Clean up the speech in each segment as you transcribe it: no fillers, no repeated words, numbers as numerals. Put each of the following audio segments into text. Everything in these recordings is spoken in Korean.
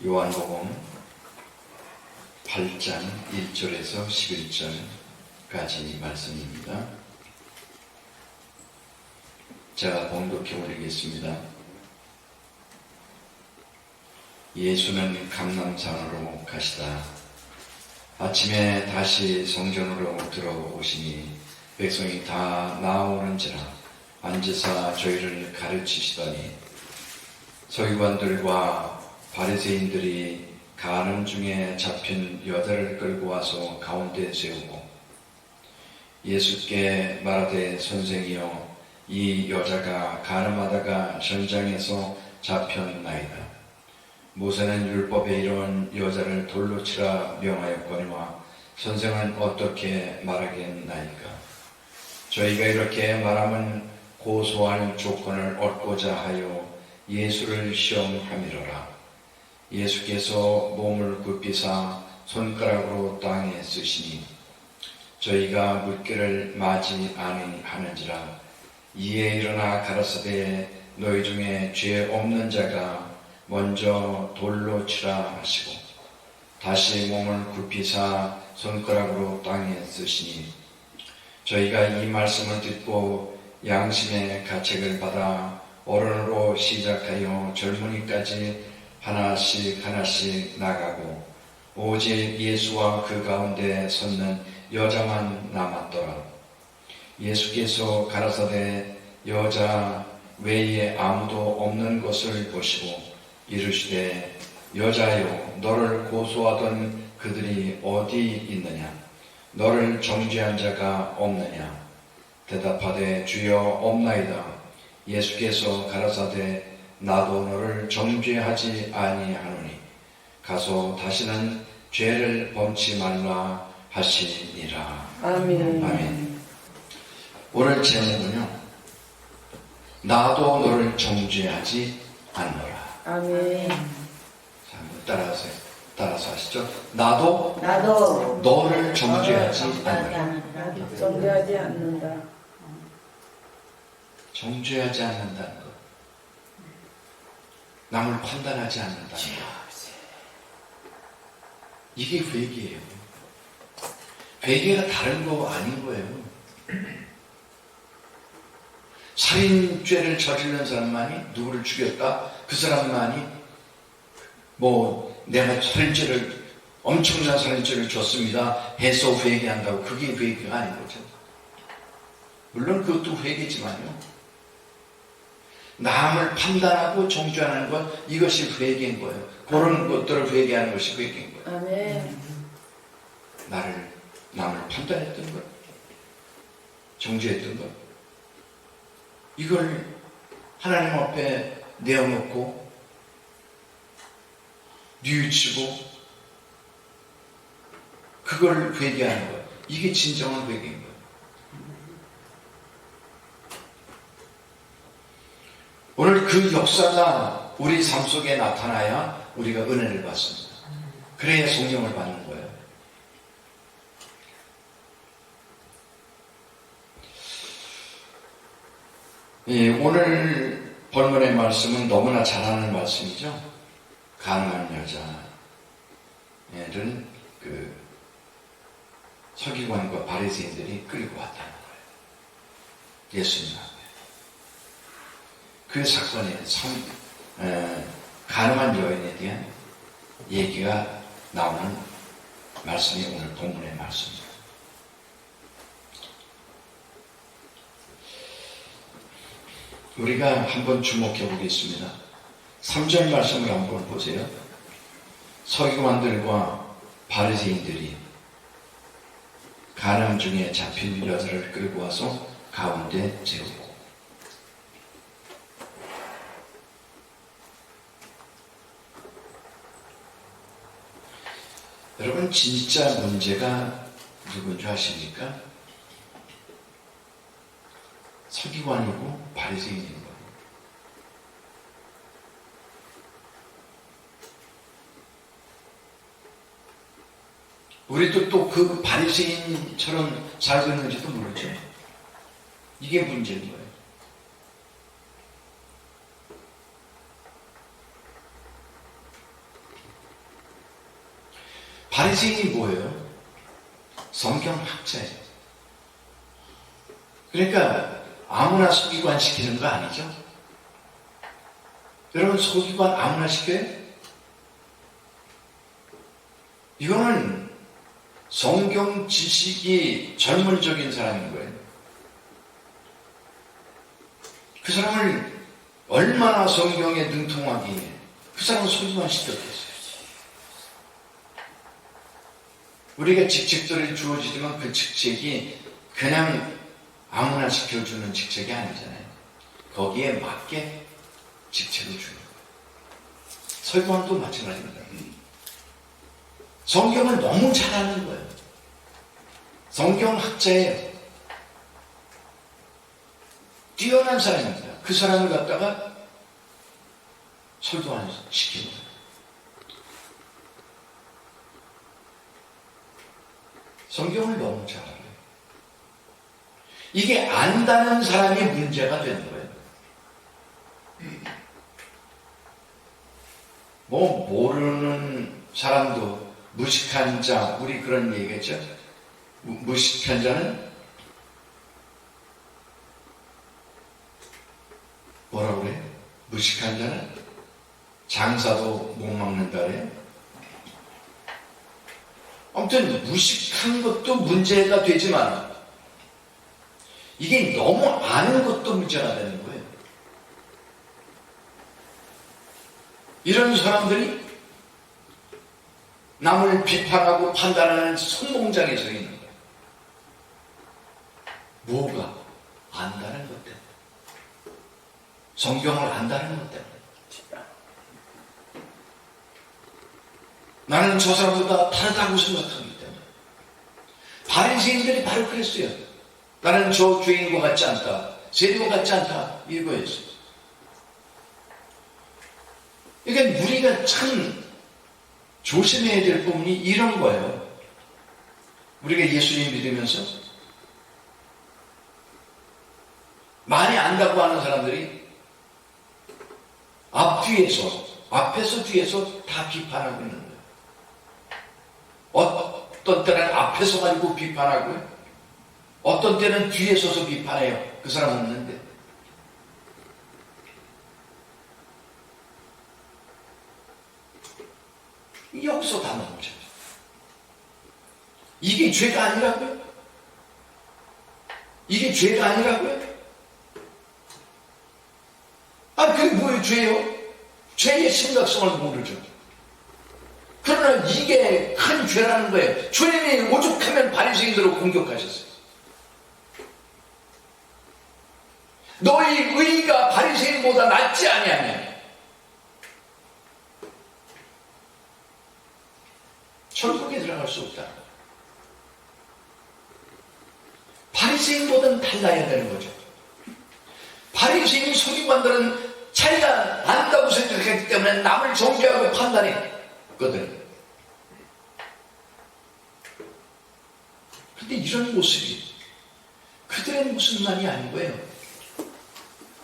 요한복음 8장 1절에서 11절까지 말씀입니다. 제가 봉독해 올리겠습니다. 예수는 감람산으로 가시다 아침에 다시 성전으로 들어오시니 백성이 다 나오는지라 앉으사 저희를 가르치시더니 서기관들과 바리새인들이 간음 중에 잡힌 여자를 끌고 와서 가운데 세우고 예수께 말하되 선생이여 이 여자가 간음하다가 현장에서 잡혔나이다. 모세는 율법에 이런 여자를 돌로 치라 명하였거니와 선생은 어떻게 말하겠나이까? 저희가 이렇게 말하면 고소할 조건을 얻고자 하여 예수를 시험함이로라. 예수께서 몸을 굽히사 손가락으로 땅에 쓰시니 저희가 묻기를 마지 아니하는지라. 이에 일어나 가라사대 너희 중에 죄 없는 자가 먼저 돌로 치라 하시고 다시 몸을 굽히사 손가락으로 땅에 쓰시니 저희가 이 말씀을 듣고 양심의 가책을 받아 어른으로 시작하여 젊은이까지 하나씩 하나씩 나가고 오직 예수와 그 가운데 섰는 여자만 남았더라. 예수께서 가라사대 여자 외에 아무도 없는 것을 보시고 이르시되 여자여 너를 고소하던 그들이 어디 있느냐? 너를 정죄한 자가 없느냐? 대답하되 주여 없나이다. 예수께서 가라사대 나도 너를 정죄하지 아니하노니 가서 다시는 죄를 범치 말라 하시니라. 아멘. 아멘. 오늘 제목은요, 나도 너를 정죄하지 않노라. 아멘. 자, 한번 따라서 하시죠. 나도 너를 정죄하지 않노라. 정죄하지 않는다. 정죄하지 않는다는 것, 남을 판단하지 않는다는 것, 이게 회개예요. 회개가 다른 거 아닌 거예요. 살인죄를 저지른 사람만이 누구를 죽였다, 그 사람만이 내가 엄청난 살인죄를 줬습니다 해서 회개한다고, 그게 회개가 아닌 거죠. 물론 그것도 회개지만요, 남을 판단하고 정죄하는 것, 이것이 회개인 거예요. 그런 것들을 회개하는 것이 회개인 거예요. 아멘. 남을 판단했던 것, 정죄했던 것, 이걸 하나님 앞에 내어놓고 뉘우치고 그걸 회개하는 것, 이게 진정한 회개인 거예요. 오늘 그 역사가 우리 삶 속에 나타나야 우리가 은혜를 받습니다. 그래야 성령을 받는 거예요. 오늘 본문의 말씀은 너무나 잘 아는 말씀이죠. 가늠한 여자를 서기관과 바리새인들이 끌고 왔다는 거예요. 예수님 앞에. 그 사건에 가늠한 여인에 대한 얘기가 나오는 말씀이 오늘 본문의 말씀입니다. 우리가 한번 주목해 보겠습니다. 3절 말씀을 한번 보세요. 서기관들과 바리새인들이 간음 중에 잡힌 여자를 끌고 와서 가운데 세우고, 여러분, 진짜 문제가 누군 줄 아십니까? 서기관이고 바리새인인 거예요. 우리도 또 그 바리새인처럼 살고 있는지도 모르죠. 이게 문제인 거예요. 바리새인이 뭐예요? 성경학자예요. 그러니까 아무나 서기관 시키는 거 아니죠? 여러분, 서기관 아무나 시켜요? 이거는 성경 지식이 전문적인 사람인 거예요. 그 사람을 얼마나 성경에 능통하기에 그 사람을 서기관 시켰겠어요. 우리가 직책들이 주어지지만 그 직책이 그냥 아무나 시켜주는 직책이 아니잖아요. 거기에 맞게 직책을 주는 거예요. 서기관도 마찬가지입니다. 성경을 너무 잘 아는 거예요. 성경학자예요. 뛰어난 사람입니다. 그 사람을 갖다가 서기관 시키는 거예요. 성경을 너무 잘 알아요. 이게 안다는 사람이 문제가 되는 거예요. 뭐 모르는 사람도 무식한 자, 우리 그런 얘기겠죠? 무식한 자는 뭐라고 그래요? 무식한 자는 장사도 못 막는다 그래요? 아무튼 무식한 것도 문제가 되지만 이게 너무 아는 것도 문제가 되는 거예요. 이런 사람들이 남을 비판하고 판단하는 선봉장에 서 있는 거예요. 뭐가? 안다는 것 때문에. 성경을 안다는 것 때문에. 나는 저 사람보다 다르다고 생각하기 때문에. 바리새인들이 바로 그랬어요. 나는 저 죄인과 같지 않다. 세리와 같지 않다. 이거였어요. 그러니까 우리가 참 조심해야 될 부분이 이런 거예요. 우리가 예수님 믿으면서 많이 안다고 하는 사람들이 앞에서 뒤에서 다 비판하고 있는 거예요. 어떤 때는 앞에서 가지고 비판하고요. 어떤 때는 뒤에 서서 비판해요. 그 사람 없는데. 여기서 다 넘어져요. 이게 죄가 아니라고요? 이게 죄가 아니라고요? 그게 뭐예요, 죄요? 죄의 심각성을 모르죠. 그러나 이게 큰 죄라는 거예요. 주님이 오죽하면 바리새인들을 공격하셨어요. 너희 의의가 바리새인보다 낫지 아니하냐? 천국에 들어갈 수 없다. 바리새인보다는 달라야 되는 거죠. 바리새인 서기관들은 자기가 안다고 생각했기 때문에 남을 정죄하고 판단했거든. 근데 이런 모습이 그들의 모습만이 아닌 거예요.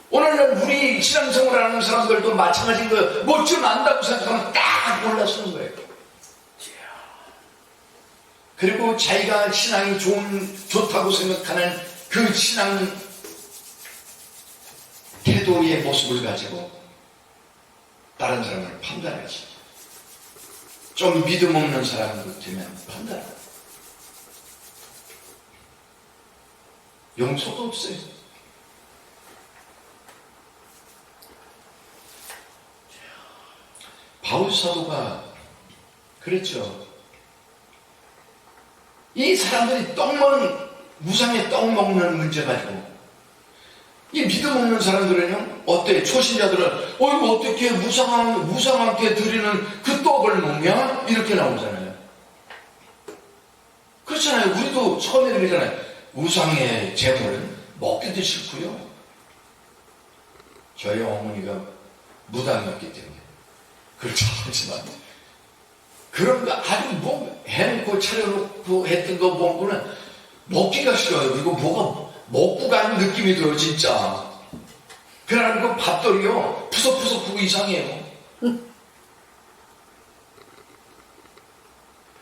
오늘날 우리 신앙생활을 하는 사람들도 마찬가지인 거예요. 뭐 좀 안다고 생각하면 딱 올라서는 거예요. 그리고 자기가 신앙이 좋다고 생각하는 그 신앙 태도의 모습을 가지고 다른 사람을 판단하지. 좀 믿음 없는 사람 같으면 판단하고. 용서도 없어요. 바울 사도가 그랬죠. 이 사람들이 우상에 떡 먹는 문제 가지고 이 믿음 없는 사람들은요, 어때? 초신자들은 이거 어떻게 우상한테 드리는 그 떡을 먹냐? 이렇게 나오잖아요. 그렇잖아요. 우리도 처음에 그러잖아요. 우상의 제물은 먹기도 싫고요. 저희 어머니가 무당이었기 때문에 그렇지 않지만 그런 거 아주 뭐 해놓고 차려놓고 했던 거 보고는 먹기가 싫어요. 그리고 뭐가 먹고 가는 느낌이 들어요, 진짜. 그러나 그 밥돌이요, 푸석푸석하고 이상해요.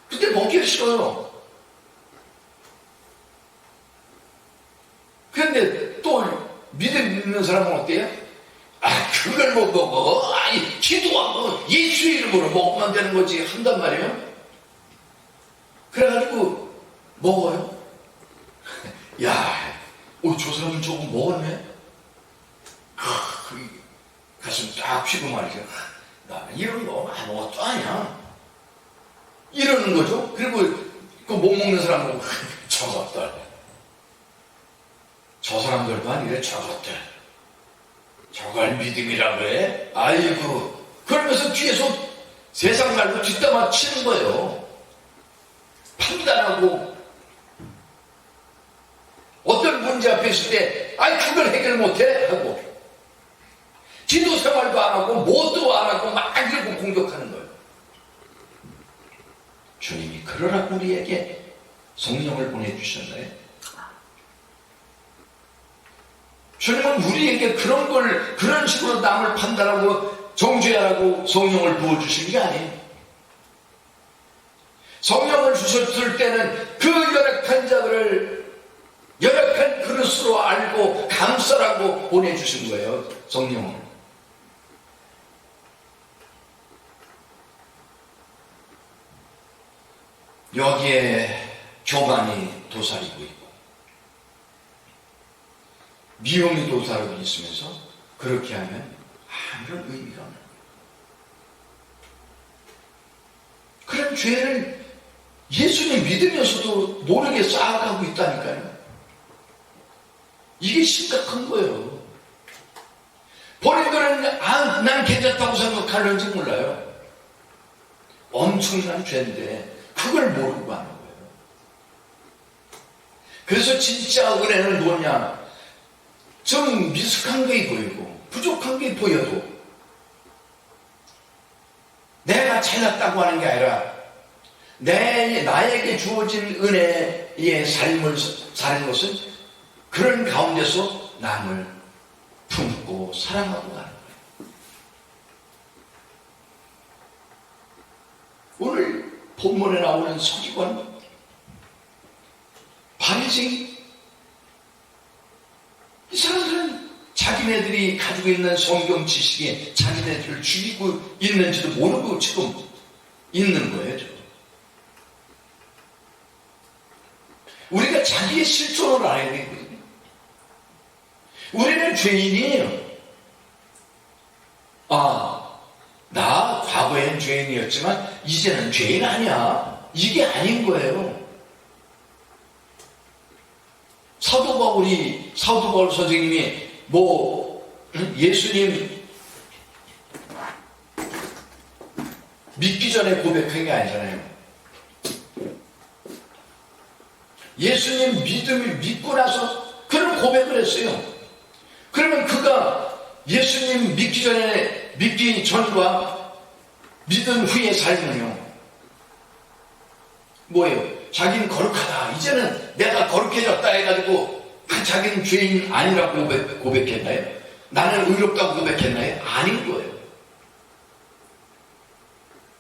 근데 싫어요. 그런데 또 믿음 있는 사람은 어때요? 아, 그걸 못 먹어. 아니, 기도하고 예수 이름으로 먹으면 되는 거지. 한단 말이에요. 그래가지고 먹어요. 야, 저 사람은 저거 먹었네? 가슴 딱 펴고 말이죠. 나는 이런 거 아무것도 아니야. 이러는 거죠. 그리고 그 못 먹는 사람은 저것들. 저 사람들도 아니래, 저것들. 저걸 믿음이라고 해? 아이고. 그러면서 뒤에서 세상 말로 뒷담화 치는 거예요. 판단하고. 어떤 문제 앞에 있을 때, 그걸 해결 못해? 하고. 기도 생활도 안 하고, 뭐도 안 하고, 막 이러고 공격하는 거예요. 주님이 그러라고 우리에게 성령을 보내주셨나요? 주님은 우리에게 그런 식으로 남을 판단하고 정죄하라고 성령을 부어주신 게 아니에요. 성령을 주셨을 때는 그 연약한 자들을 연약한 그릇으로 알고 감싸라고 보내주신 거예요. 성령을. 여기에 교만이 도사리고 있고 미움이 도사리고 있으면서 그렇게 하면 아무런 의미가 없는 거예요. 그런 죄를 예수님 믿으면서도 모르게 쌓아가고 있다니까요. 이게 심각한 거예요. 본인들은 난 괜찮다고 생각하는지 몰라요. 엄청난 죄인데 그걸 모르고 하는 거예요. 그래서 진짜 은혜는 뭐냐? 좀 미숙한 게 보이고 부족한 게 보여도 내가 잘났다고 하는 게 아니라 나에게 주어진 은혜의 삶을 사는 것은 그런 가운데서 남을 품고 사랑하고 가는 거예요. 오늘 본문에 나오는 서기관 바리새인 이 사람들은 자기네들이 가지고 있는 성경 지식에 자기네들을 죽이고 있는지도 모르고 지금 있는 거예요. 지금. 우리가 자기의 실존을 알아야 되거든요. 우리는 죄인이에요. 나 과거엔 죄인이었지만 이제는 죄인 아니야. 이게 아닌 거예요. 사도 바울 선생님이 예수님 믿기 전에 고백한 게 아니잖아요. 예수님 믿고 나서 그런 고백을 했어요. 그러면 그가 예수님 믿기 전과 믿은 후의 삶은요, 뭐예요? 자기는 거룩하다. 이제는 내가 거룩해졌다 해가지고 자기는 죄인 아니라고 고백했나요? 나는 의롭다고 고백했나요? 아닌 거예요.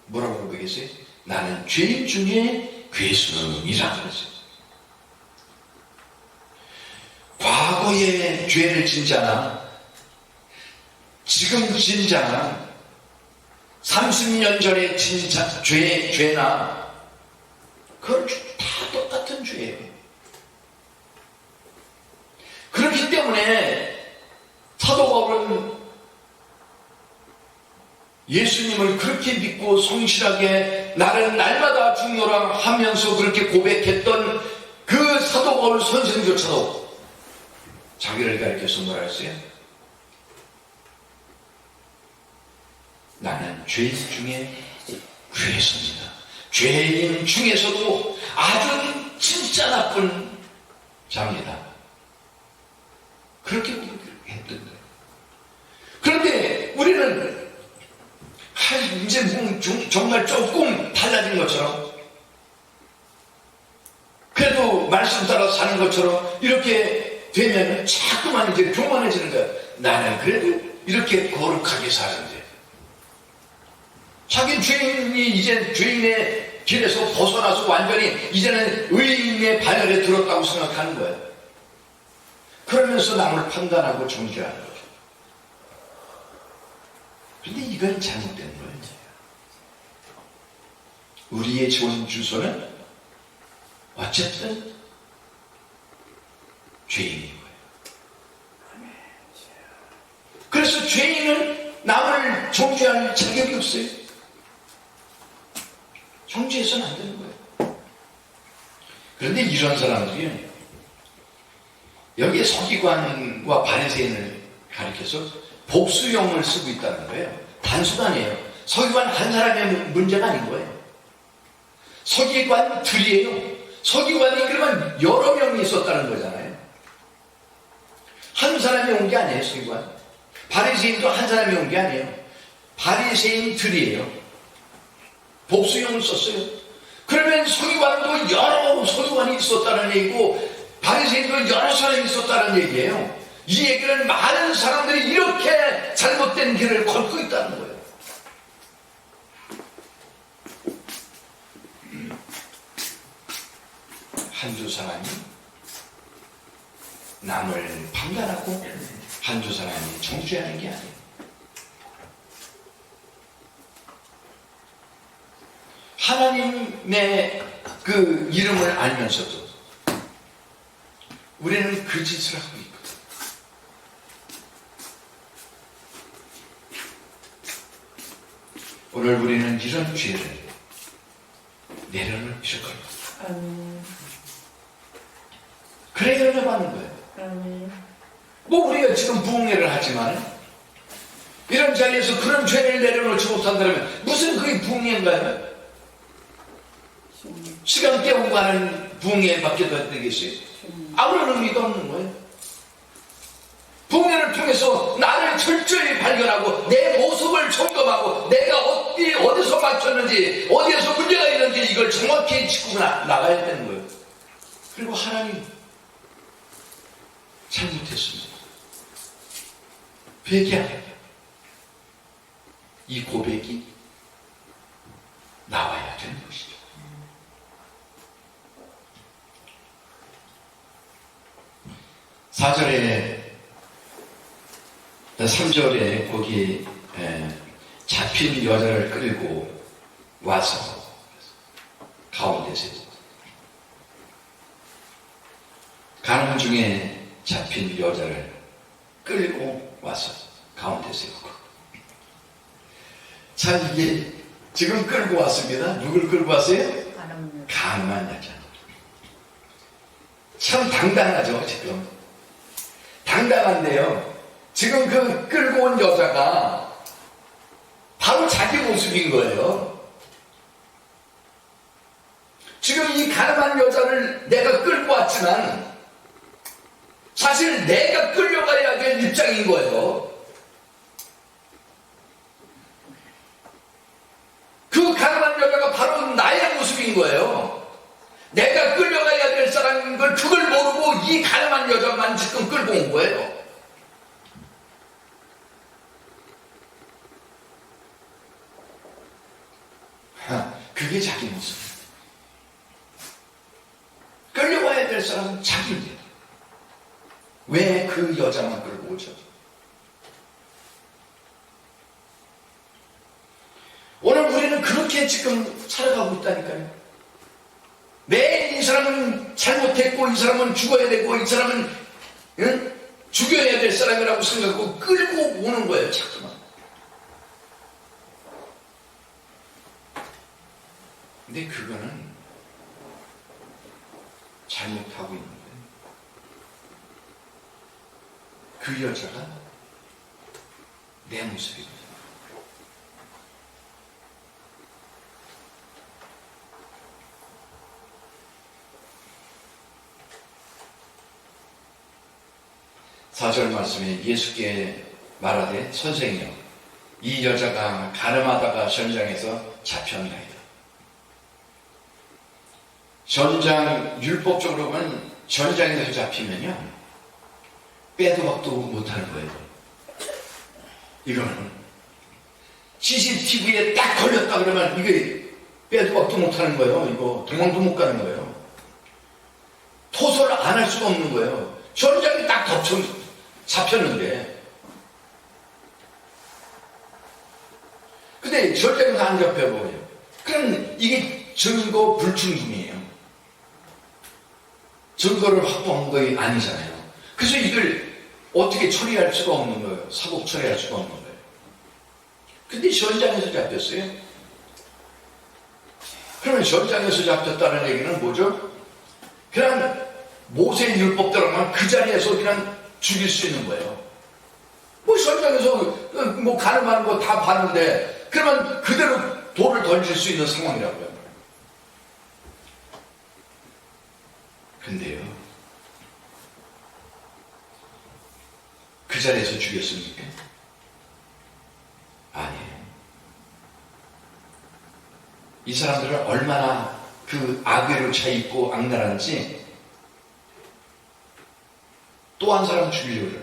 뭐라고 고백했어요? 나는 죄인 중에 괴수이라 그랬어요. 과거의 죄를 진 자나 지금 진 자나 30년 전에 진 죄나 그건 다 똑같은 죄예요. 그렇기 때문에 사도 바울은 예수님을 그렇게 믿고 성실하게 나는 날마다 죽노라 하면서 그렇게 고백했던 그 사도 바울 선생조차도 자기를 가리켜서 뭐라 했어요? 나는 죄인 중에 괴수입니다. 죄인 중에서도 아주 진짜 나쁜 자입니다. 그렇게 했던 거예요. 그런데 우리는 이제 정말 조금 달라진 것처럼 그래도 말씀 따라 사는 것처럼 이렇게 되면 자꾸만 이제 교만해지는 거예요. 나는 그래도 이렇게 거룩하게 사는데 자기는 죄인이 이제 죄인의 길에서 벗어나서 완전히 이제는 의인의 반열에 들었다고 생각하는 거예요. 그러면서 남을 판단하고 정죄하는 거죠. 그런데 이건 잘못된 거예요. 우리의 좋은 주소는 어쨌든 죄인인 거예요. 그래서 죄인은 남을 정죄할 자격이 없어요. 정죄해서는 안 되는 거예요. 그런데 이런 사람들이 여기에 서기관과 바리새인을 가리켜서 복수형을 쓰고 있다는 거예요. 단순하네요. 서기관 한 사람의 문제가 아닌 거예요. 서기관들이에요. 서기관이 그러면 여러 명이 있었다는 거잖아요. 한 사람이 온 게 아니에요. 서기관. 바리새인도 한 사람이 온 게 아니에요. 바리새인들이에요. 복수형을 썼어요. 그러면 서기관도 여러 서기관이 있었다는 얘기고 바리새인도 여러 사람이 있었다는 얘기예요. 이 얘기는 많은 사람들이 이렇게 잘못된 길을 걷고 있다는 거예요. 한두 사람이 남을 판단하고 한두 사람이 정죄하는 게 아니에요. 하나님의 그 이름을 알면서도 우리는 그 짓을 하고 있거든. 오늘 우리는 이런 죄를 내려놓으실 겁니다. 그래 내려놓는 거예요. 뭐 우리가 지금 부흥회를 하지만 이런 자리에서 그런 죄를 내려놓지 못한다면 무슨 그게 부흥회인가요? 시간 깨우고 가는 부흥회밖에 되겠어요? 아무런 의미도 없는 거예요. 부흥회를 통해서 나를 철저히 발견하고 내 모습을 점검하고 내가 어디서 맞췄는지 어디에서 문제가 있는지 이걸 정확히 짚고 나가야 되는 거예요. 그리고 하나님 잘못했습니다. 회개하라. 이 고백이 나와야 되는 것이죠. 사절에 3절에 거기 잡힌 여자를 끌고 와서 가운데 세우고 가는 중에 잡힌 여자를 끌고 와서 가운데 세우고 자 이게 지금 끌고 왔습니다. 누굴 끌고 왔어요? 가늠한 여자. 참 당당하죠. 지금 당당한데요. 지금 그 끌고 온 여자가 바로 자기 모습인 거예요. 지금 이 가늠한 여자를 내가 끌고 왔지만 사실 내가 끌려가야 될 입장인 거예요. 그 가늠한 여자가 바로 나의 모습인 거예요. 내가 끌려가야 될 사람인 걸 그걸 모르고 이 가늠한 여자만 지금 끌고 온 거예요. 그게 자기 모습. 끌려와야 될 사람은 자기입니다. 왜 그 여자만 끌고 오죠? 오늘 우리는 그렇게 지금 살아가고 있다니까요. 매일 이 사람은 잘못했고 이 사람은 죽어야 되고 이 사람은 죽여야 될 사람이라고 생각하고 끌고 오는 거예요. 자꾸만. 근데 그거는 잘못하고 있는 거예요. 그 여자가 내 모습입니다. 사절 말씀에 예수께 말하되 선생이여 이 여자가 가늠하다가 전장에서 잡혔나이다. 전장 율법적으로 보면 전장에서 잡히면요 빼도 박도 못하는 거예요. 이거는 CCTV에 딱 걸렸다 그러면 이게 빼도 박도 못하는 거예요. 이거 도망도 못 가는 거예요. 토설을 안 할 수가 없는 거예요. 전장이 딱 잡혔는데. 근데 전장에서 안 잡혀버려요. 그럼 이게 증거 불충분이에요. 증거를 확보한 거이 아니잖아요. 그래서 이걸 어떻게 처리할 수가 없는 거예요. 사법 처리할 수가 없는 거예요. 근데 현장에서 잡혔어요. 그러면 현장에서 잡혔다는 얘기는 뭐죠? 그냥 모세의 율법대로만 그 자리에서 그냥 죽일 수 있는 거예요. 뭐 현장에서 뭐 가늠하는 거 다 봤는데 그러면 그대로 돌을 던질 수 있는 상황이라고요. 근데요, 그 자리에서 죽였습니까? 아니에요. 이 사람들은 얼마나 그 악의로 차있고 악랄한지 또 한 사람 죽이려고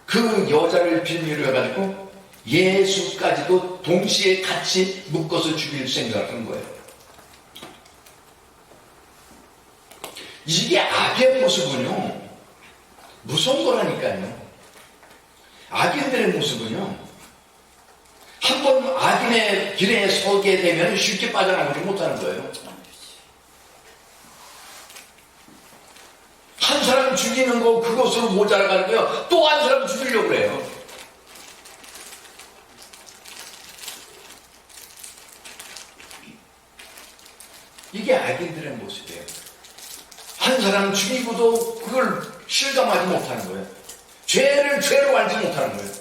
그러는 거예요. 그 여자를 빌미로 해가지고 예수까지도 동시에 같이 묶어서 죽일 생각을 한 거예요. 이게 악의 모습은요, 무서운 거라니까요. 악인들의 모습은요, 한번 악인의 길에 서게 되면 쉽게 빠져나오지 못하는 거예요. 한 사람 죽이는 거 그것으로 모자라가지고요, 또 한 사람 죽이려고 그래요. 이게 악인들의 모습이에요. 한 사람 죽이고도 그걸 실감하지 못하는 거예요. 죄를 죄로 알지 못하는 거예요.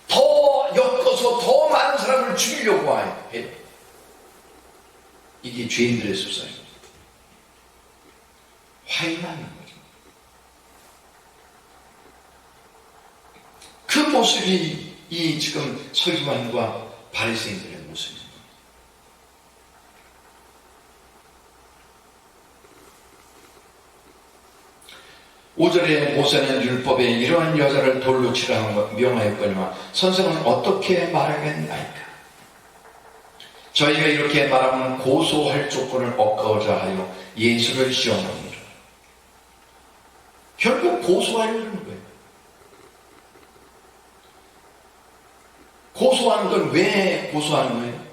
더 엮어서 더 많은 사람을 죽이려고 해요. 이게 죄인들의 습성입니다. 화가 나는 거죠. 그 모습이 이 지금 서기관과 바리새인들의 모습입니다. 5절에 모세는 율법에 이러한 여자를 돌로 치라 명하였거니와 선생은 어떻게 말하겠나이까? 저희가 이렇게 말하면 고소할 조건을 얻고자 하여 예수를 시험합니다. 결국 고소하려고 하는 거예요. 고소하는 건 왜 고소하는 거예요?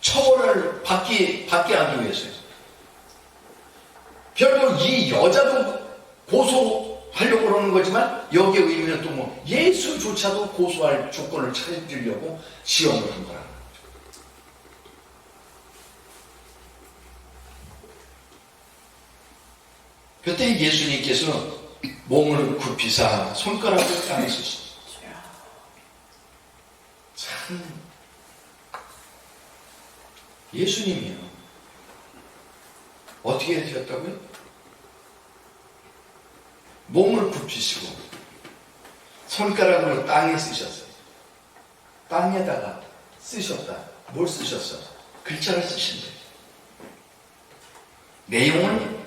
처벌을 받기 하기 위해서요. 결국 이 여자도 고소하려고 그러는 거지만 여기에 의미는 또 뭐 예수조차도 고소할 조건을 찾으려고 시험을 한 거라는 거죠. 그때 예수님께서 몸을 굽히사 손가락을 땅에 쓰셨어요. 참 예수님이요. 어떻게 되셨다고요? 몸을 굽히시고 손가락으로 땅에 쓰셨어요. 땅에다가 쓰셨다. 뭘 쓰셨어? 글자를 쓰신 거예요. 내용은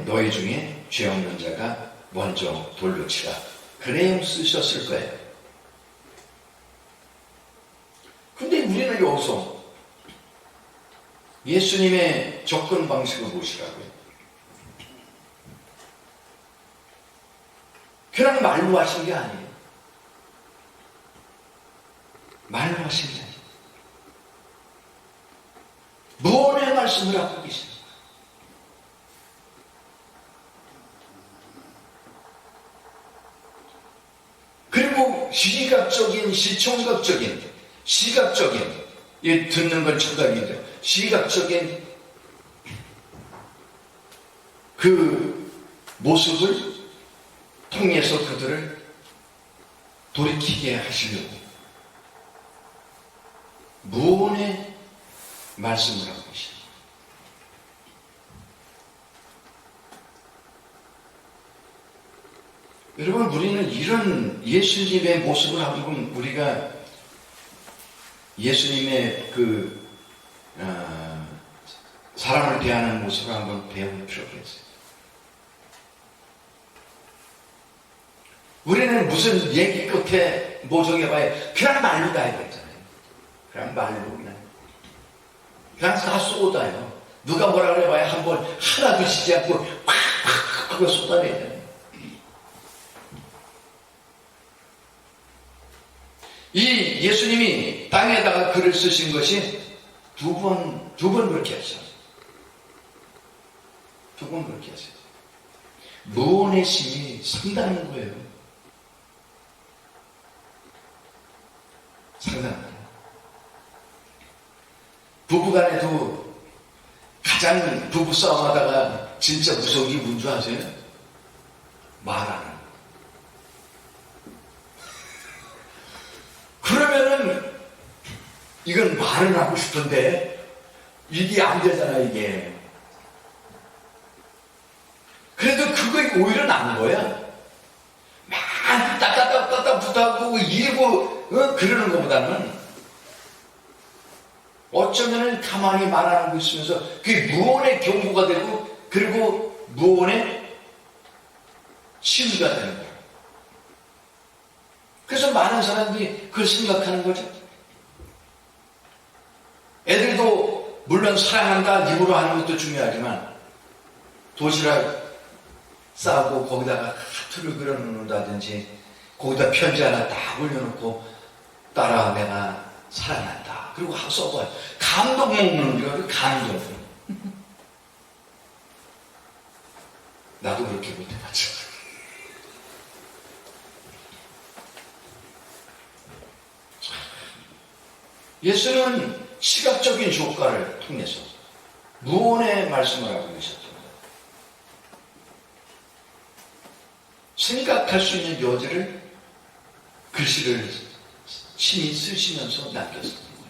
너희 중에 죄 없는 자가 먼저 돌로 치라. 그 내용 쓰셨을 거예요. 근데 우리는 여기서 예수님의 접근 방식을 보시라고요. 그냥 말로 하신 게 아니에요. 말로 하신 게 아니에요. 무언의 말씀을 하고 계십니다. 그리고 시각적인, 시청각적인, 시각적인, 듣는 건 청각이죠. 시각적인 그 모습을 통해서 그들을 돌이키게 하시려고 무언의 말씀을 하고 계십니다. 여러분, 우리는 이런 예수님의 모습을 한번 우리가 예수님의 사람을 대하는 모습을 한번 배울 필요가 있어요. 우리는 무슨 얘기 끝에 모종해봐야 그냥 말로 다 해버렸잖아요. 그냥 말로 그냥 다 쏟아요. 누가 뭐라 그래봐야 한 번 하나도 지지 않고 팍팍 하고 쏟아내잖아요. 이 예수님이 땅에다가 글을 쓰신 것이 두 번 그렇게 하셨어요. 두 번 그렇게 하셨어요. 무언의 힘이 상당한 거예요. 상당한 거예요. 부부간에도 가장 부부싸움하다가 진짜 무서운 게 뭔 줄 아세요? 말하는 거. 그러면은 이건 말은 하고 싶은데 이게 안 되잖아, 이게. 그래도 그거 오히려 나은 거야. 막 따따따따따 붙하고 일고 그러는 것보다는 어쩌면은 가만히 말하고 있으면서 그게 무언의 경고가 되고 그리고 무언의 치유가 되는 거야. 그래서 많은 사람들이 그걸 생각하는 거죠. 애들도 물론 사랑한다 입으로 하는 것도 중요하지만 도시락 싸고 거기다가 하트를 그려놓는다든지 거기다 편지 하나 딱 올려놓고 딸아 내가 사랑한다 그리고 하고 써봐요. 감동 먹는 거예요. 감동. 나도 그렇게 못해봤죠. 예수는 시각적인 효과를 통해서 무언의 말씀을 하고 계셨죠. 생각할 수 있는 여지를 글씨를 친히 쓰시면서 남겼었던 거예요.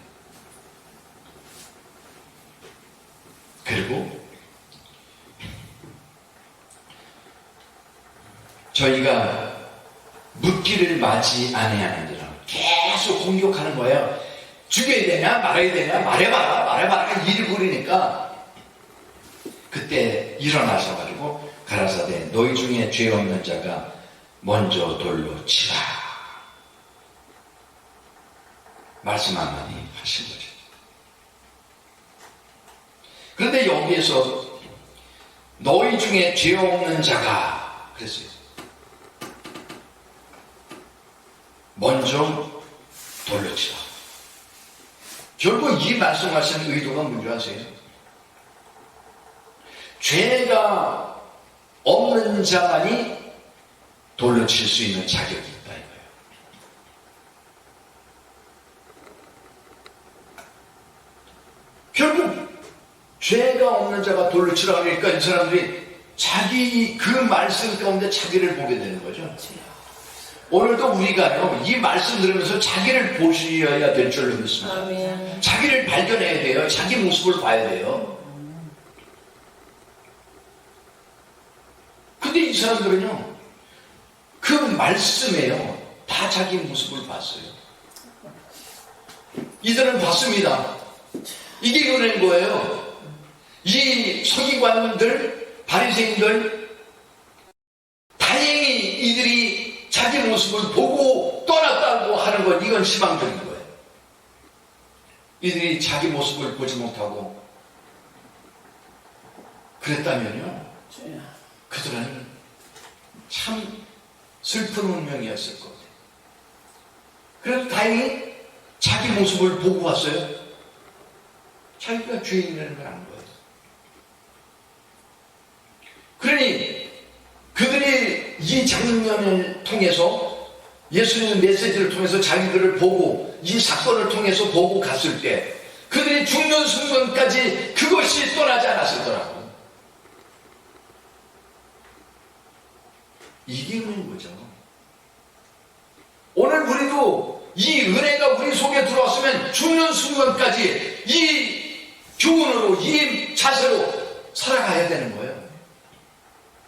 그리고 저희가 묻기를 맞이 아니하는지라 계속 공격하는 거예요. 죽여야 되냐 말아야 되냐 말해봐라 일이 부리니까 그때 일어나셔가지고 가라사대 너희 중에 죄 없는 자가 먼저 돌로 치라 말씀 한마디 하신 거죠. 그런데 여기에서 너희 중에 죄 없는 자가 그랬어요. 먼저 돌로 치라. 결국 이 말씀하시는 의도가 뭔지 아세요? 죄가 없는 자만이 돌로 칠 수 있는 자격이 있다 이거예요. 결국 죄가 없는 자가 돌로 치라 그러니까 이 사람들이 자기 그 말씀 가운데 자기를 보게 되는 거죠. 오늘도 우리가요 이 말씀 들으면서 자기를 보셔야 될 줄로 믿습니다. 아멘. 자기를 발견해야 돼요. 자기 모습을 봐야 돼요. 근데 이 사람들은요 그 말씀에요 다 자기 모습을 봤어요. 이들은 봤습니다. 이게 그런 거예요. 이 서기관들 바리새인들 다행히 이들이 자기 모습을 보고 떠났다고 하는 건 이건 희망적인 거예요. 이들이 자기 모습을 보지 못하고 그랬다면요 그들은 참 슬픈 운명이었을 것 같아요. 그래도 다행히 자기 모습을 보고 왔어요. 자기가 죄인이라는 걸 안 거예요. 그러니 그들이 이 장면을 통해서 예수님의 메시지를 통해서 자기들을 보고 이 사건을 통해서 보고 갔을 때 그들이 죽는 순간까지 그것이 떠나지 않았었더라고요. 이게 은혜인 거죠. 오늘 우리도 이 은혜가 우리 속에 들어왔으면 죽는 순간까지 이 교훈으로 이 자세로 살아가야 되는 거예요.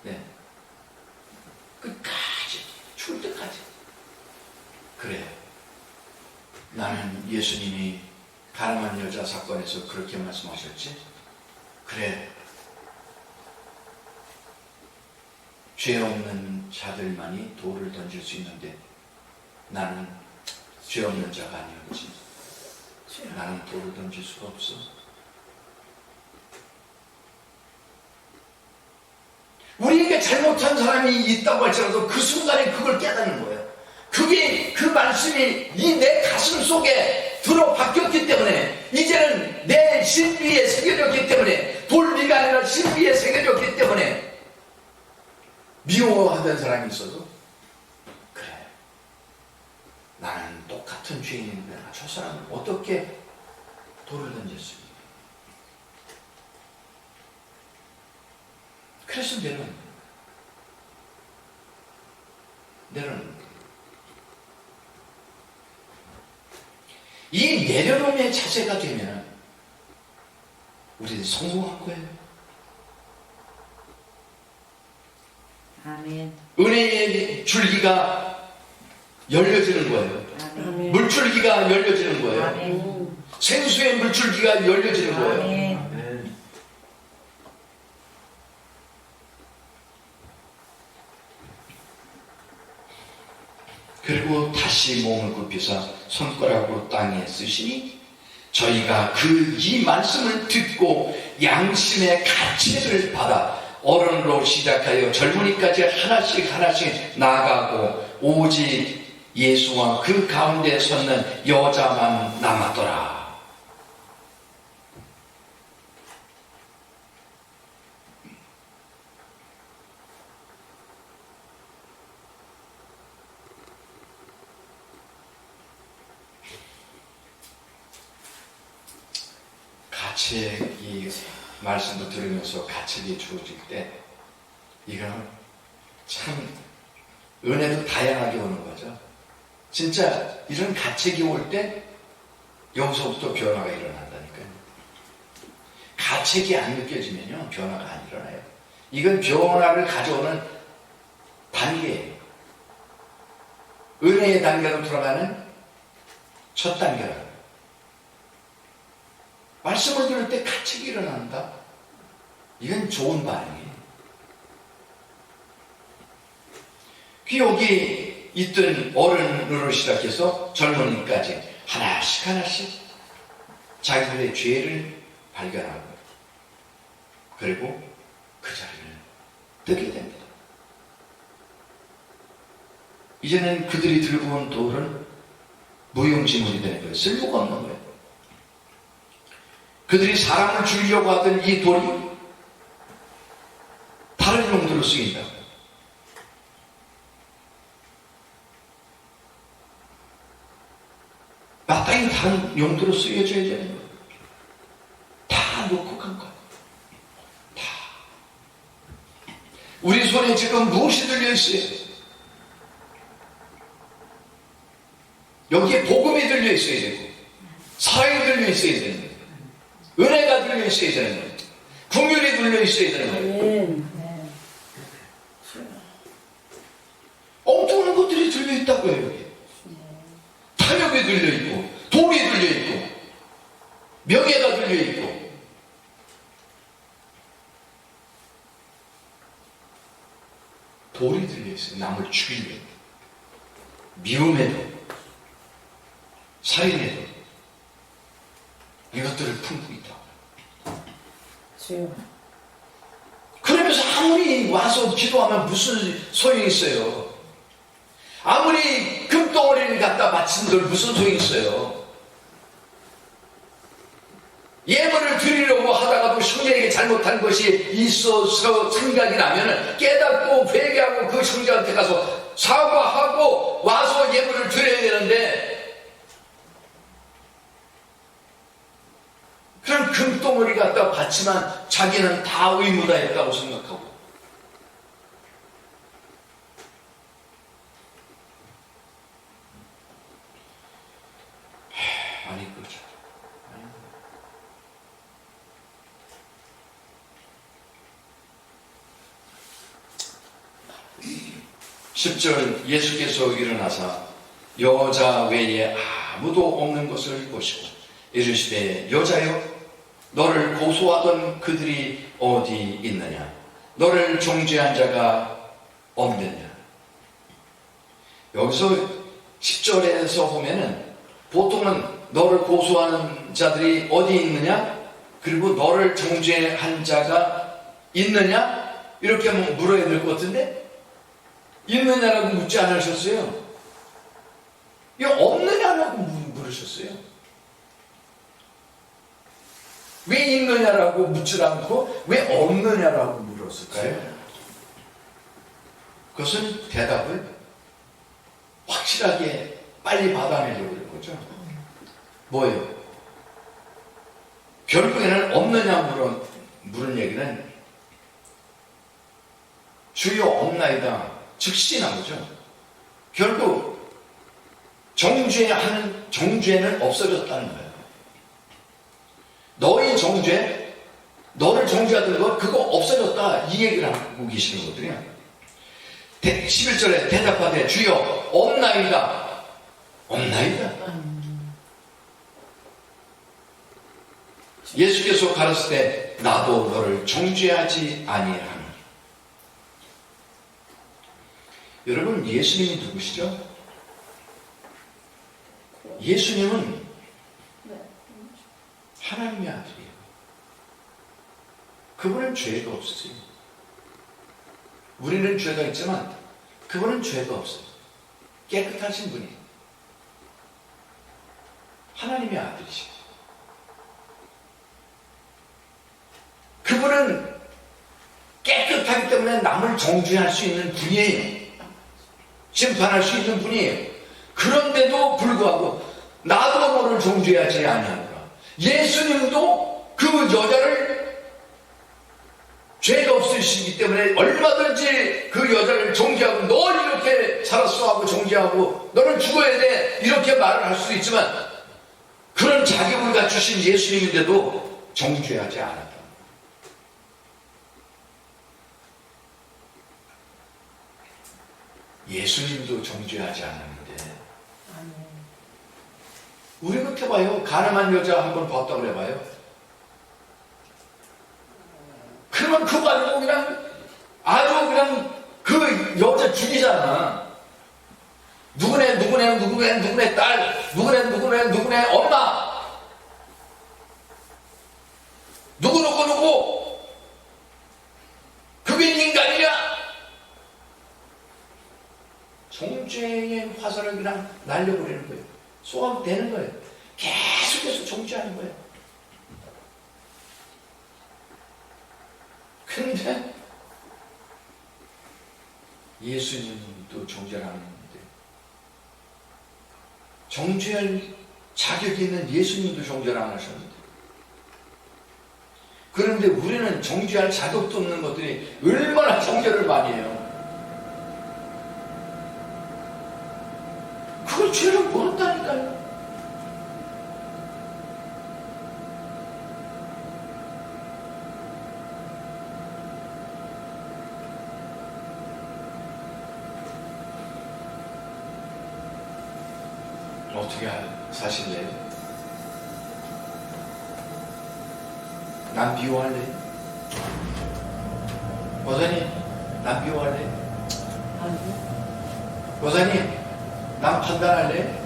네. 끝까지 죽을 때까지. 그래요. 나는 예수님이 가늠한 여자 사건에서 그렇게 말씀하셨지? 그래. 죄 없는 자들만이 돌을 던질 수 있는데 나는 죄 없는 자가 아니었지. 나는 돌을 던질 수가 없어. 우리에게 잘못한 사람이 있다고 할지라도 그 순간에 그걸 깨닫는 거예요. 그게 그 말씀이 이 내 가슴 속에 들어박혔기 때문에 이제는 내 신비에 새겨졌기 때문에 돌비가 아니라 신비에 새겨졌기 때문에 미워하던 사람이 있어도 그래 나는 똑같은 죄인인데 저 사람은 어떻게 돌을 던졌습니까? 그래서 내려놓는 거예요. 이 내려놓음의 자세가 되면 우리는 성공한 거예요. 아멘. 은혜의 줄기가 열려지는 거예요. 아멘. 물줄기가 열려지는 거예요. 아멘. 생수의 물줄기가 열려지는 거예요. 아멘. 그리고 다시 몸을 굽히사 손가락으로 땅에 쓰시니 저희가 이 말씀을 듣고 양심의 가책을 받아 어른으로 시작하여 젊은이까지 하나씩 나아가고 오직 예수와 그 가운데 섰는 여자만 남았더라. 가책이 말씀도 들으면서 가책이 주어질 때 이건 참 은혜도 다양하게 오는 거죠. 진짜 이런 가책이 올 때 여기서부터 변화가 일어난다니까요. 가책이 안 느껴지면요 변화가 안 일어나요. 이건 변화를 가져오는 단계예요. 은혜의 단계로 들어가는 첫 단계라고. 말씀을 들을 때 가책이 일어난다? 이건 좋은 반응이에요. 여기 있던 어른으로 시작해서 젊은이까지 하나씩 자기들의 죄를 발견하고 그리고 그 자리를 뜨게 됩니다. 이제는 그들이 들고 온 돌은 무용지물이 되는 거예요. 쓸모가 없는 거예요. 그들이 사람을 죽이려고 하던 이 돌이 다른 용도로 쓰인다. 마땅히 다른 용도로 쓰여져야 되는 거예요. 다 놓고 간 거예요. 다. 우리 손에 지금 무엇이 들려있어요? 여기에 복음이 들려있어야 되고 사랑이 들려있어야 되는 거예요. 은혜가 들려있어야 되는 거예요. 긍휼이 들려있어야 되는 거예요. 엉뚱한 것들이 들려있다고 해요. 여기. 탐욕이 들려있고 돈이 들려있고 명예가 들려있고 돌이 들려있어요. 남을 죽이려고 미움에도 살인에도 이것들을 품고 있다. 그러면서 아무리 와서 기도하면 무슨 소용이 있어요? 아무리 금덩어리를 갖다 바친들 무슨 소용이 있어요? 예물을 드리려고 하다가도 형제에게 잘못한 것이 있어서 생각이 나면 깨닫고 회개하고 그 형제한테 가서 사과하고 와서 예물을 드려야 되는데 그런 금덩어리 갖다 바치면 자기는 다 의무다했다고 생각하고 아니 그렇죠. 10절 예수께서 일어나사 여자 외에 아무도 없는 것을 보시고 이르시되 여자여 너를 고소하던 그들이 어디 있느냐 너를 정죄한 자가 없느냐. 여기서 10절에서 보면은 보통은 너를 고소하는 자들이 어디 있느냐? 그리고 너를 정죄한 자가 있느냐? 이렇게 물어야 될 것 같은데 있느냐라고 묻지 않으셨어요. 이거 없느냐라고 물으셨어요. 왜 있느냐라고 묻지 않고 왜 없느냐라고 물었을까요? 그것은 대답을 확실하게 빨리 받아내려고 그런 거죠. 뭐예요? 결국에는 없느냐 물은 얘기는 주여 없나이다 즉시 나오죠. 결국 정죄는 없어졌다는 거예요. 너의 정죄, 너를 정죄하던 것 그거 없어졌다 이 얘기를 하고 계시는 거거든요. 11절에 대답하되 주여 없나이다. 없나이다. 예수께서 가르칠 때 나도 너를 정죄하지 아니하노니. 여러분 예수님이 누구시죠? 예수님은 하나님의 아들이에요. 그분은 죄가 없으세요. 우리는 죄가 있지만 그분은 죄가 없어요. 깨끗하신 분이에요. 하나님의 아들이시죠. 그분은 깨끗하기 때문에 남을 정죄할 수 있는 분이에요. 심판할 수 있는 분이에요. 그런데도 불구하고 나도 너를 정죄하지 아니하노라. 예수님도 그 여자를 죄가 없으시기 때문에 얼마든지 그 여자를 정죄하고 널 이렇게 살았어 하고 정죄하고 너는 죽어야 돼 이렇게 말을 할 수도 있지만 그런 자격을 갖추신 예수님인데도 정죄하지 않았다. 예수님도 정죄하지 않았는데 우리 그렇게 봐요. 가늠한 여자 한번 봤다 그래봐요. 그러면 그거 가지고 그냥 아주 그냥 그 여자 죽이잖아. 누구네 딸, 누구네 엄마, 누구 그게 인간이냐? 정죄의 화살을 그냥 날려버리는 거예요. 소환되는 거예요. 계속해서 정죄하는 거예요. 그런데 예수님도 정죄를 안 했는데 정죄할 자격이 있는 예수님도 정죄를 안 하셨는데 그런데 우리는 정죄할 자격도 없는 것들이 얼마나 정죄를 많이 해요. 그걸 죄를 모른다니까요. 어떻게 사실래요? 난 미워할래? 보사님, 난 미워할래? 보사님, 난 판단할래?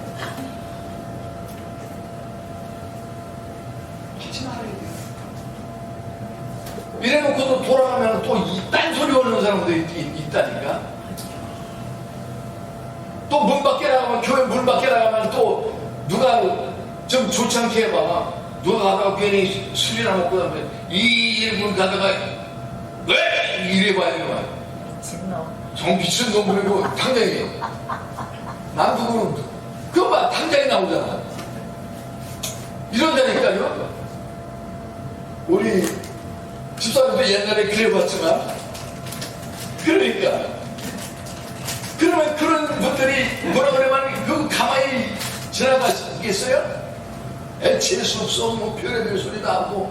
하지 말아야 돼요. 이래놓고도 돌아가면 또 이딴 소리 오는 사람도 있다니까. 또 문 밖에 나가면, 교회 문 밖에 나가면 또 누가 좀 좋지 않게 해봐. 누가 가다가 괜히 술이나 먹고 나면 이 문 가다가 왜 이래봐요. 정 미친 놈이고 당장에 남북은 그거 봐 당장에 나오잖아. 이런다니까요. 우리 집사님도 옛날에 그래봤지만 그러니까 그러면 그런 분들이 뭐라 그러면 그 가만히 지나가겠어요? 재수 없어 뭐 별의별 소리도 하고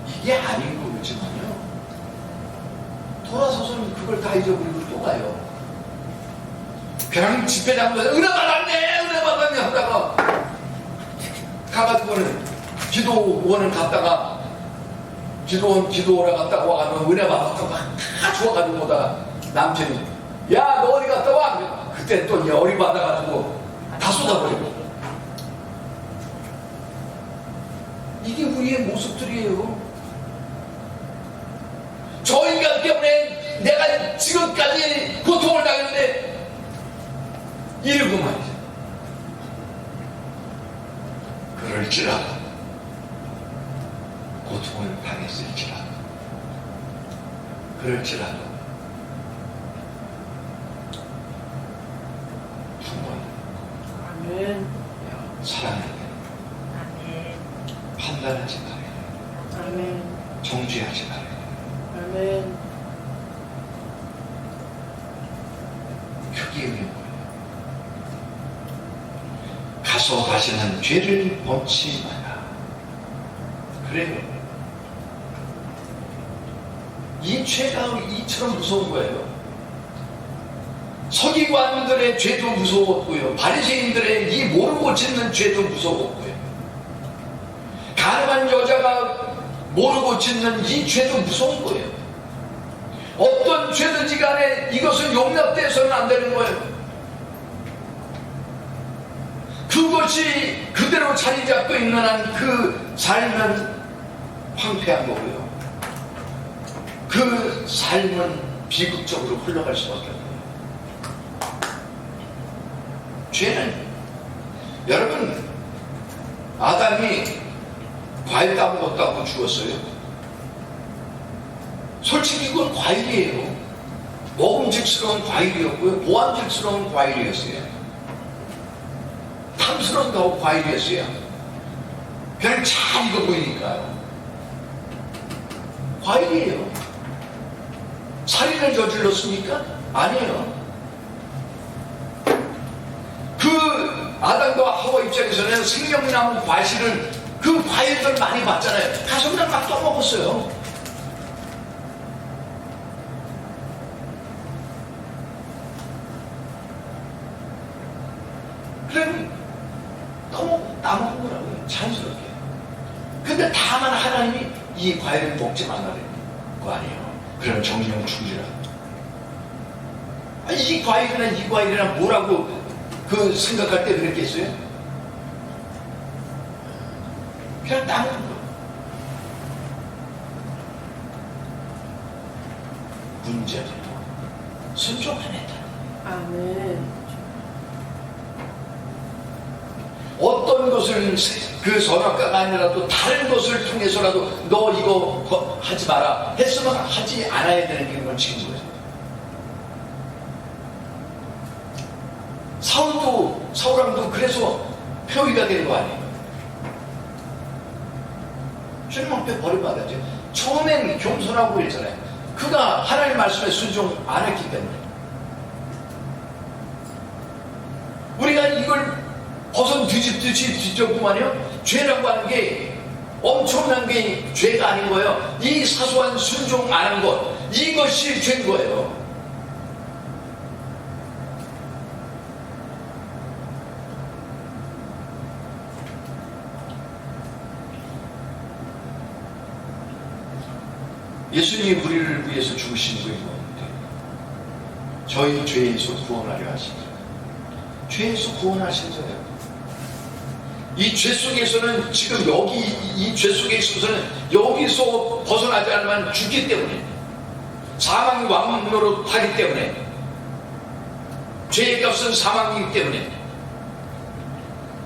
이게 아닌 거겠지만요. 돌아서서는 그걸 다 잊어버리고 또 가요. 그냥 집회장에서 은혜 받았네 하다가 가가지고는 기도원을 갔다가 기도하러 갔다가 와가지고 은혜 받았다고 막 좋아가지고 보다 남편이 야 너 어디 갔다 와? 그때 또 열이 받아가지고 다 쏟아버리고. 이게 우리의 모습들이에요. 저 인간 때문에 내가 지금까지 고통을 당했는데 이러고 말이죠. 그럴지라도 고통을 당했을지라도 그럴지라도 아멘. 사랑해야 돼. 아멘. 판단하지 말아야 돼. 아멘. 정죄하지 말아야 돼. 아멘. 그게 의미인 거예요. 가서 다시는 죄를 범치 마라. 그래요. 이 죄가 이처럼 무서운 거예요. 서기관들의 죄도 무서웠고요. 바리새인들의 이 모르고 짓는 죄도 무서웠고요. 가늠한 여자가 모르고 짓는 이 죄도 무서운 거예요. 어떤 죄든지 간에 이것은 용납돼서는 안 되는 거예요. 그것이 그대로 자리 잡고 있는 한 그 삶은 황폐한 거고요. 그 삶은 비극적으로 흘러갈 수밖에 없어요. 죄는 여러분 아담이 과일 따먹었다고 죽었어요. 솔직히 그건 과일이에요. 먹음직스러운 과일이었고요. 보암직스러운 과일이었어요. 탐스러운 과일이었어요. 그냥 잘 익어 보이니까요. 과일이에요. 살인을 저질렀습니까? 아니에요. 그 아담과 하와 입장에서는 생명나무 과실을 그 과일들 많이 봤잖아요. 가서 그냥 막 떠먹었어요. 그래 따먹은 거라고요. 자연스럽게. 근데 다만 하나님이 이 과일을 먹지 말라는 거 아니에요. 그러면 정령 충지라. 이 과일이나 이 과일이나 뭐라고 그 생각할 때 그랬겠어요? 그냥 따먹는 거. 문제는 순종 안 했다. 아멘. 어떤 것을 그 선악과가 아니라도 다른 것을 통해서라도 너 이거 하지 마라 했으면 하지 않아야 되는 게 원칙인 거예요. 사울왕도 그래서 표의가 되는 거 아니에요. 주님 앞에 버림받았죠. 처음엔 겸손하고 그랬잖아요. 그가 하나님 말씀에 순종 안 했기 때문에. 우리가 이걸 버선 뒤집듯이 뒤졌구만요. 죄라고 하는 게 엄청난 게 죄가 아닌 거예요. 이 사소한 순종 안 한 것, 이것이 죄인 거예요. 예수님이 우리를 위해서 죽으신 거예요. 저희 죄에서 구원하려 하신 거예요. 죄에서 구원하신 거예요. 이 죄 속에서는 지금 여기 이 죄 속에 있어서는 여기서 벗어나지 않으면 죽기 때문에 사망의 왕노로 하기 때문에 죄의 값은 사망이기 때문에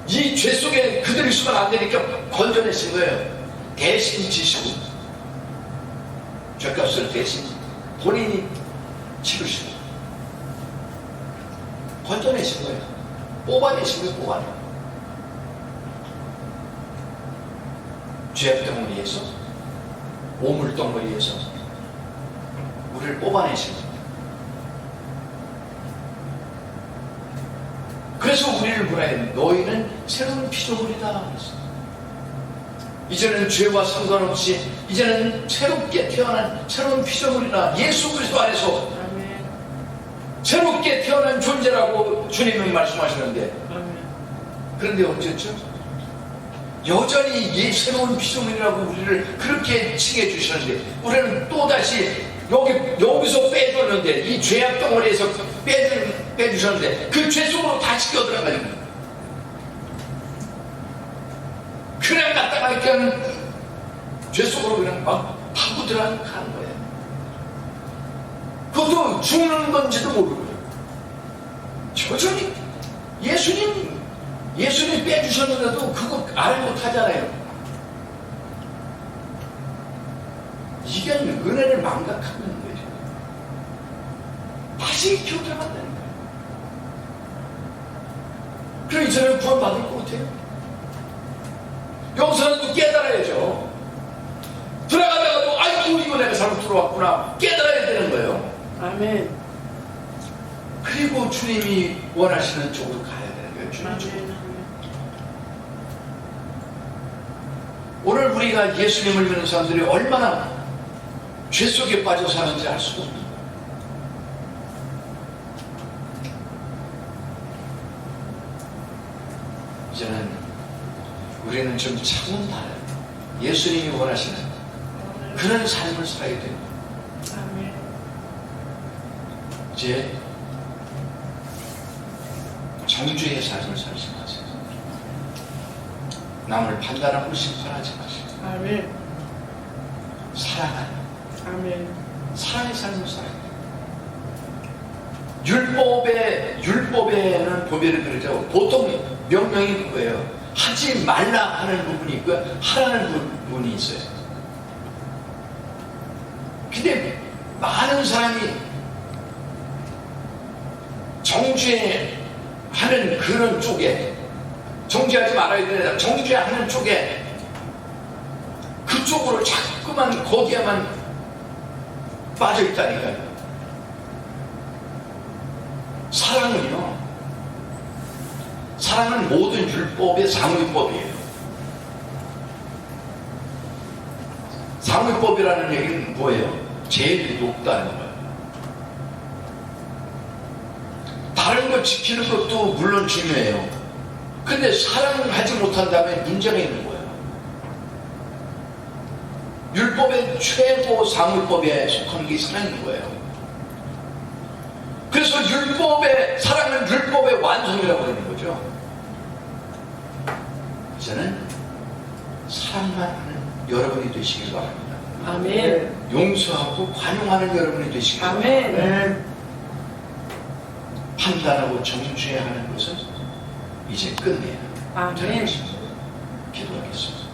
이 죄 속에 그대로 있으면 안 되니까 건져내신 거예요. 대신 지시고 죄값을 대신 본인이 치르시고 건져내신 거예요. 뽑아내신 거예요. 뽑아내. 죄덩어리에서 오물덩어리에서 우리를 뽑아내신 거예요. 그래서 우리를 뭐라 해요? 너희는 새로운 피조물이다 그랬어요. 이제는 죄와 상관없이 이제는 새롭게 태어난 새로운 피조물이라 예수 그리스도 안에서 아멘. 새롭게 태어난 존재라고 주님은 말씀하시는데 아멘. 그런데 어쨌죠? 여전히 이 새로운 피조물이라고 우리를 그렇게 칭해 주셨는데 우리는 또다시 여기서 빼줬는데 이 죄악 덩어리에서 빼주셨는데 그 죄 속으로 다시 껴들어가는 거예요. 그냥 갔다가 이렇게 하는 죄 속으로 그냥 막 파고 들어가는 거예요. 그것도 죽는 건지도 모르고 여전히 예수님 빼주셨는데도 그거 알 못하잖아요. 이게 은혜를 망각하는 거예요. 다시 기억들어간다는 거예요. 그럼 이 사람은 구원받을 것 같아요. 여기서는 또 깨달아야죠. 들어가다가도 아이고 이거 내가 잘못 들어왔구나 깨달아야 되는 거예요. 아멘. 그리고 주님이 원하시는 쪽으로 가야 되는 거예요. 주님 쪽으로. 오늘 우리가 예수님을 믿는 사람들이 얼마나 죄 속에 빠져 사는지 알 수가 없습니다. 이제는 우리는 좀 차원 달라요. 예수님이 원하시는 그런 삶을 살아야 됩니다. 아멘. 이제 정죄의 삶을 살지 마세요. 남을 판단하고 심판하지 마시고 아멘. 사랑하는 아멘. 사랑의 삶을 살아야 돼요. 율법에는 보배를 그러죠. 보통 명령이 그거예요. 하지 말라 하는 부분이 있고요. 하라는 부분이 있어요. 근데 많은 사람이 정죄하는 그런 쪽에 정죄하지 말아야 되는데 정죄하는 쪽에 그쪽으로 자꾸만 거기에만 빠져 있다니까요. 사랑은 모든 율법의 상위법이에요. 상위법이라는 얘기는 뭐예요? 제일 높다는 거예요. 다른 거 지키는 것도 물론 중요해요. 근데 사랑을 하지 못한다면 문제가 있는 거예요. 율법의 최고 상위법에 속하는 게 사랑인 거예요. 그래서 사랑은 율법의 완성이라고 그러는 거죠. 이제는 사랑만 하는 여러분이 되시길 바랍니다. 아멘. 용서하고 관용하는 여러분이 되시길 바랍니다. 아멘. 판단하고 정죄하는 것은 이제 끝내야 아멘. 기도하겠습니다.